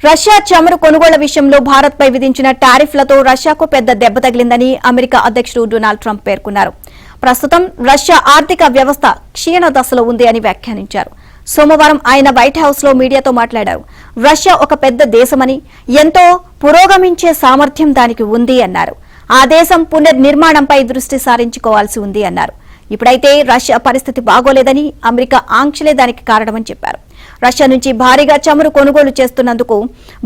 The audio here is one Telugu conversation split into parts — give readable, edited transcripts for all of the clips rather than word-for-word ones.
రష్యా చమురు కొనుగోళ్ల విషయంలో భారత్పై విధించిన టారిఫ్లతో రష్యాకు పెద్ద దెబ్బ తగిలిందని అమెరికా అధ్యక్షుడు డొనాల్డ్ ట్రంప్ పేర్కొన్నారు. ప్రస్తుతం రష్యా ఆర్థిక వ్యవస్థ క్షీణ దశలో ఉంది అని వ్యాఖ్యానించారు. సోమవారం ఆయన వైట్ హౌస్ లో మీడియాతో మాట్లాడారు. రష్యా ఒక పెద్ద దేశమని, ఎంతో పురోగమించే సామర్థ్యం దానికి ఉంది అన్నారు. ఆ దేశం పునర్నిర్మాణంపై దృష్టి సారించుకోవాల్సి ఉంది అన్నారు. ఇప్పుడైతే రష్యా పరిస్థితి బాగోలేదని, అమెరికా ఆంక్షలే దానికి కారణమని చెప్పారు. రష్యా నుంచి భారీగా చమురు కొనుగోలు చేస్తున్నందుకు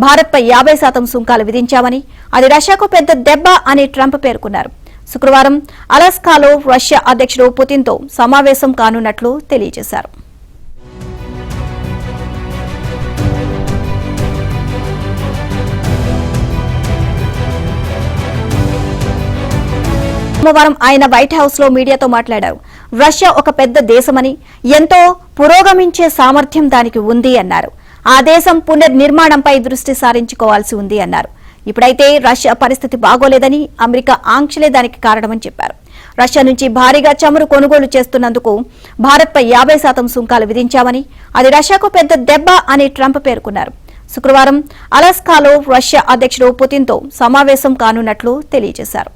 భారత్పై 50% సుంకాలు విధించామని, అది రష్యాకు పెద్ద దెబ్బ అని ట్రంప్ పేర్కొన్నారు. శుక్రవారం అలాస్కాలో రష్యా అధ్యక్షుడు పుతిన్తో సమావేశం కానున్నట్లు తెలియజేశారు. సోమవారం ఆయన వైట్ హౌస్ లో మీడియాతో మాట్లాడారు. రష్యా ఒక పెద్ద దేశమని, ఎంతో పురోగమించే సామర్థ్యం దానికి ఉంది అన్నారు. ఆ దేశం పునర్నిర్మాణంపై దృష్టి సారించుకోవాల్సి ఉంది అన్నారు. ఇప్పుడైతే రష్యా పరిస్థితి బాగోలేదని, అమెరికా ఆంక్షలే దానికి కారణమని చెప్పారు. రష్యా నుంచి భారీగా చమురు కొనుగోలు చేస్తున్నందుకు భారత్పై 50% సుంకాలు విధించామని, అది రష్యాకు పెద్ద దెబ్బ అని ట్రంప్ పేర్కొన్నారు. శుక్రవారం అలాస్కాలో రష్యా అధ్యక్షుడు పుతిన్తో సమావేశం కానున్నట్లు తెలియజేశారు.